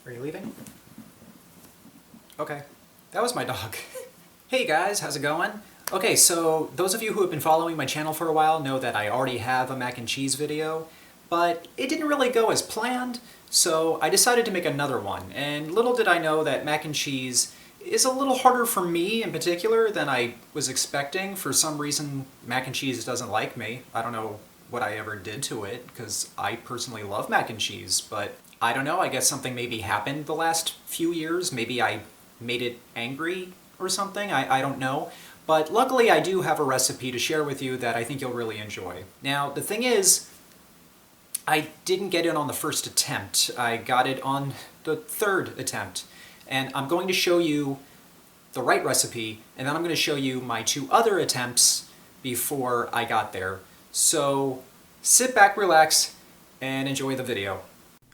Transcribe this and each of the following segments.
Are you leaving? Okay. That was my dog. Hey guys, how's it going? Okay, so those of you who have been following my channel for a while know that I already have a mac and cheese video, but it didn't really go as planned, so I decided to make another one. And little did I know that mac and cheese is a little harder for me in particular than I was expecting. For some reason, mac and cheese doesn't like me. I don't know what I ever did to it, because I personally love mac and cheese, but I don't know, I guess something maybe happened the last few years. Maybe I made it angry or something, I don't know. But luckily I do have a recipe to share with you that I think you'll really enjoy. Now, the thing is, I didn't get it on the first attempt. I got it on the third attempt. And I'm going to show you the right recipe, and then I'm going to show you my two other attempts before I got there. So sit back, relax, and enjoy the video.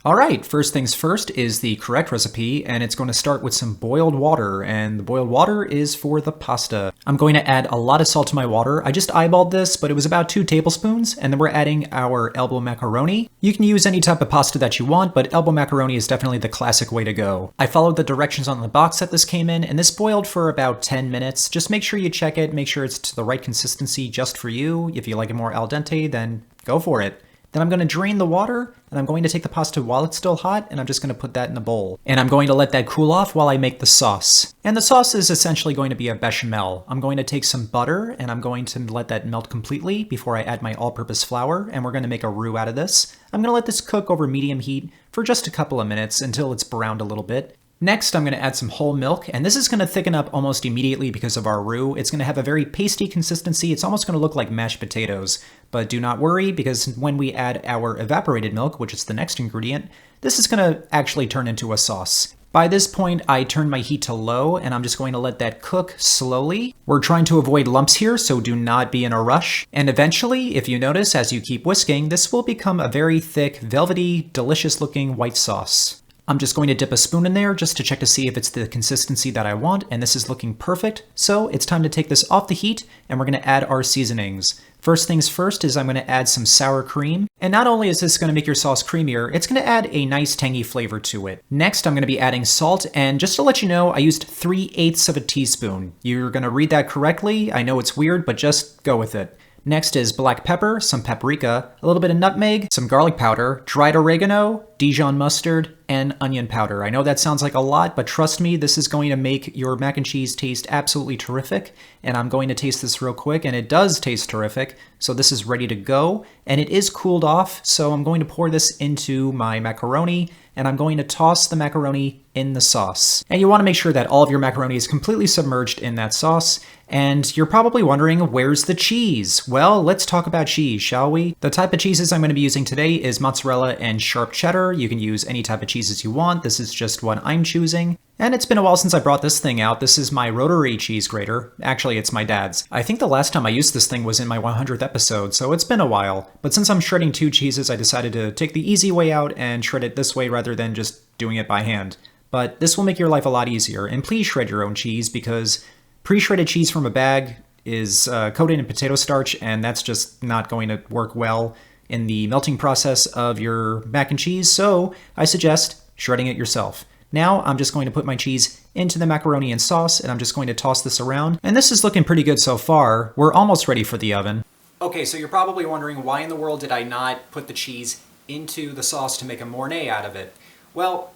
Alright, first things first is the correct recipe, and it's going to start with some boiled water, and the boiled water is for the pasta. I'm going to add a lot of salt to my water. I just eyeballed this, but it was about 2 tablespoons, and then we're adding our elbow macaroni. You can use any type of pasta that you want, but elbow macaroni is definitely the classic way to go. I followed the directions on the box that this came in, and this boiled for about 10 minutes. Just make sure you check it, make sure it's to the right consistency just for you. If you like it more al dente, then go for it. Then I'm going to drain the water, and I'm going to take the pasta while it's still hot, and I'm just going to put that in a bowl. And I'm going to let that cool off while I make the sauce. And the sauce is essentially going to be a bechamel. I'm going to take some butter, and I'm going to let that melt completely before I add my all-purpose flour, and we're going to make a roux out of this. I'm going to let this cook over medium heat for just a couple of minutes until it's browned a little bit. Next, I'm going to add some whole milk, and this is going to thicken up almost immediately because of our roux. It's going to have a very pasty consistency. It's almost going to look like mashed potatoes. But do not worry, because when we add our evaporated milk, which is the next ingredient, this is going to actually turn into a sauce. By this point, I turned my heat to low, and I'm just going to let that cook slowly. We're trying to avoid lumps here, so do not be in a rush. And eventually, if you notice, as you keep whisking, this will become a very thick, velvety, delicious-looking white sauce. I'm just going to dip a spoon in there just to check to see if it's the consistency that I want, and this is looking perfect. So it's time to take this off the heat, and we're going to add our seasonings. First things first is I'm going to add some sour cream. And not only is this going to make your sauce creamier, it's going to add a nice tangy flavor to it. Next, I'm going to be adding salt, and just to let you know, I used 3/8 of a teaspoon. You're going to read that correctly. I know it's weird, but just go with it. Next is black pepper, some paprika, a little bit of nutmeg, some garlic powder, dried oregano, Dijon mustard, and onion powder. I know that sounds like a lot, but trust me, this is going to make your mac and cheese taste absolutely terrific. And I'm going to taste this real quick, and it does taste terrific. So this is ready to go, and it is cooled off. So I'm going to pour this into my macaroni, and I'm going to toss the macaroni in the sauce. And you want to make sure that all of your macaroni is completely submerged in that sauce. And you're probably wondering, where's the cheese? Well, let's talk about cheese, shall we? The type of cheeses I'm going to be using today is mozzarella and sharp cheddar. You can use any type of cheeses you want. This is just one I'm choosing. And it's been a while since I brought this thing out. This is my rotary cheese grater. Actually, it's my dad's. I think the last time I used this thing was in my 100th episode, so it's been a while. But since I'm shredding 2 cheeses, I decided to take the easy way out and shred it this way rather than just doing it by hand. But this will make your life a lot easier, and please shred your own cheese because pre-shredded cheese from a bag is coated in potato starch, and that's just not going to work well in the melting process of your mac and cheese, so I suggest shredding it yourself. Now I'm just going to put my cheese into the macaroni and sauce, and I'm just going to toss this around. And this is looking pretty good so far. We're almost ready for the oven. Okay, so you're probably wondering, why in the world did I not put the cheese into the sauce to make a mornay out of it? Well,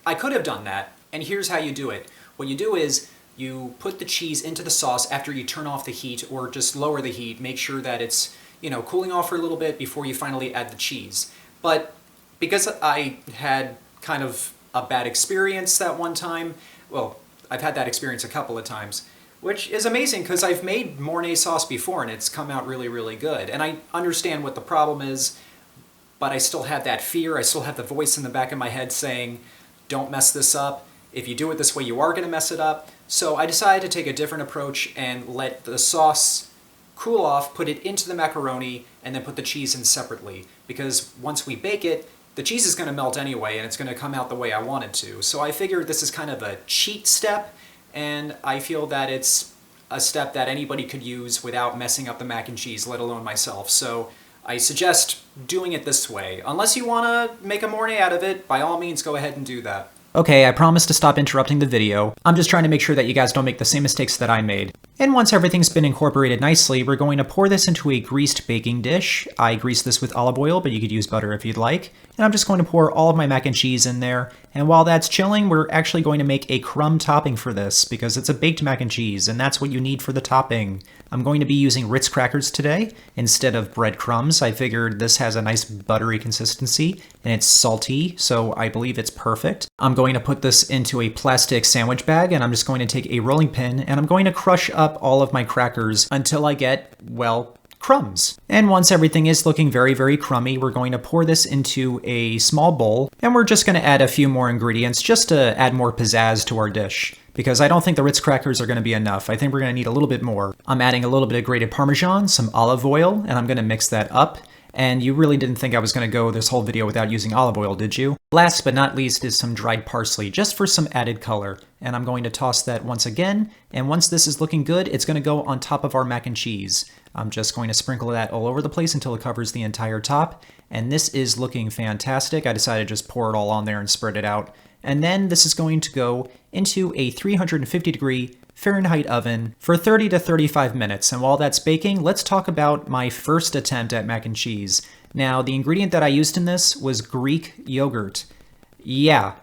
I could have done that, and here's how you do it. What you do is you put the cheese into the sauce after you turn off the heat, or just lower the heat. Make sure that it's, cooling off for a little bit before you finally add the cheese. But because I had kind of a bad experience that one time, well, I've had that experience a couple of times, which is amazing because I've made mornay sauce before and it's come out really, really good. And I understand what the problem is, but I still have that fear. I still have the voice in the back of my head saying, don't mess this up. If you do it this way, you are going to mess it up. So I decided to take a different approach and let the sauce cool off, put it into the macaroni, and then put the cheese in separately. Because once we bake it, the cheese is going to melt anyway, and it's going to come out the way I want it to. So I figured this is kind of a cheat step, and I feel that it's a step that anybody could use without messing up the mac and cheese, let alone myself. So I suggest doing it this way. Unless you want to make a mornay out of it, by all means go ahead and do that. Okay, I promise to stop interrupting the video. I'm just trying to make sure that you guys don't make the same mistakes that I made. And once everything's been incorporated nicely, we're going to pour this into a greased baking dish. I greased this with olive oil, but you could use butter if you'd like. And I'm just going to pour all of my mac and cheese in there. And while that's chilling, we're actually going to make a crumb topping for this because it's a baked mac and cheese, and that's what you need for the topping. I'm going to be using Ritz crackers today instead of breadcrumbs. I figured this has a nice buttery consistency and it's salty, so I believe it's perfect. I'm going to put this into a plastic sandwich bag, and I'm just going to take a rolling pin and I'm going to crush up all of my crackers until I get, well, crumbs. And once everything is looking very, very crummy, we're going to pour this into a small bowl, and we're just going to add a few more ingredients just to add more pizzazz to our dish. Because I don't think the Ritz crackers are going to be enough. I think we're going to need a little bit more. I'm adding a little bit of grated parmesan, some olive oil, and I'm going to mix that up. And you really didn't think I was going to go this whole video without using olive oil, did you? Last but not least is some dried parsley, just for some added color. And I'm going to toss that once again. And once this is looking good, it's going to go on top of our mac and cheese. I'm just going to sprinkle that all over the place until it covers the entire top. And this is looking fantastic. I decided to just pour it all on there and spread it out. And then this is going to go into a 350-degree Fahrenheit oven for 30 to 35 minutes. And while that's baking, let's talk about my first attempt at mac and cheese. Now, the ingredient that I used in this was Greek yogurt. Yeah,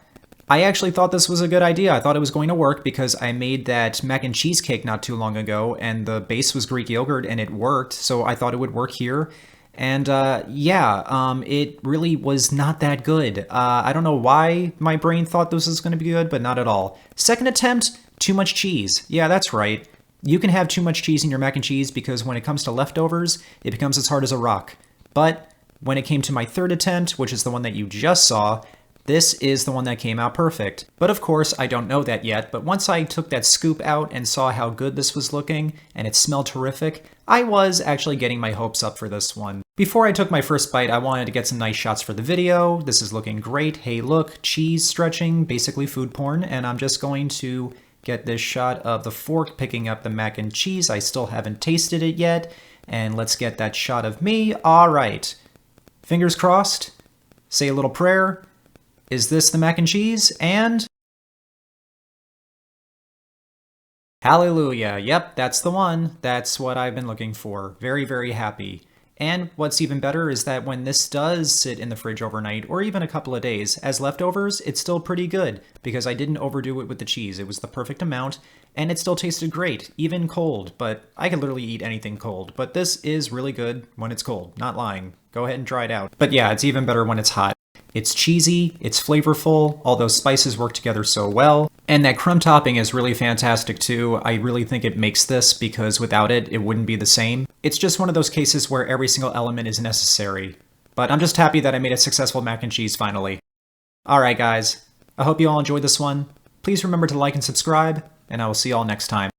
I actually thought this was a good idea. I thought it was going to work because I made that mac and cheese cake not too long ago, and the base was Greek yogurt, and it worked, so I thought it would work here. And it really was not that good. I don't know why my brain thought this was going to be good, but not at all. Second attempt, too much cheese. Yeah, that's right. You can have too much cheese in your mac and cheese because when it comes to leftovers, it becomes as hard as a rock. But when it came to my third attempt, which is the one that you just saw, this is the one that came out perfect. But of course, I don't know that yet, but once I took that scoop out and saw how good this was looking, and it smelled terrific, I was actually getting my hopes up for this one. Before I took my first bite, I wanted to get some nice shots for the video. This is looking great. Hey look, cheese stretching, basically food porn, and I'm just going to get this shot of the fork picking up the mac and cheese. I still haven't tasted it yet, and let's get that shot of me. All right, fingers crossed, say a little prayer. Is this the mac and cheese? And hallelujah. Yep, that's the one. That's what I've been looking for. Very, very happy. And what's even better is that when this does sit in the fridge overnight, or even a couple of days, as leftovers, it's still pretty good, because I didn't overdo it with the cheese. It was the perfect amount, and it still tasted great, even cold, but I can literally eat anything cold. But this is really good when it's cold, not lying. Go ahead and try it out. But yeah, it's even better when it's hot. It's cheesy, it's flavorful, all those spices work together so well, and that crumb topping is really fantastic too. I really think it makes this because without it, it wouldn't be the same. It's just one of those cases where every single element is necessary. But I'm just happy that I made a successful mac and cheese finally. Alright guys, I hope you all enjoyed this one. Please remember to like and subscribe, and I will see you all next time.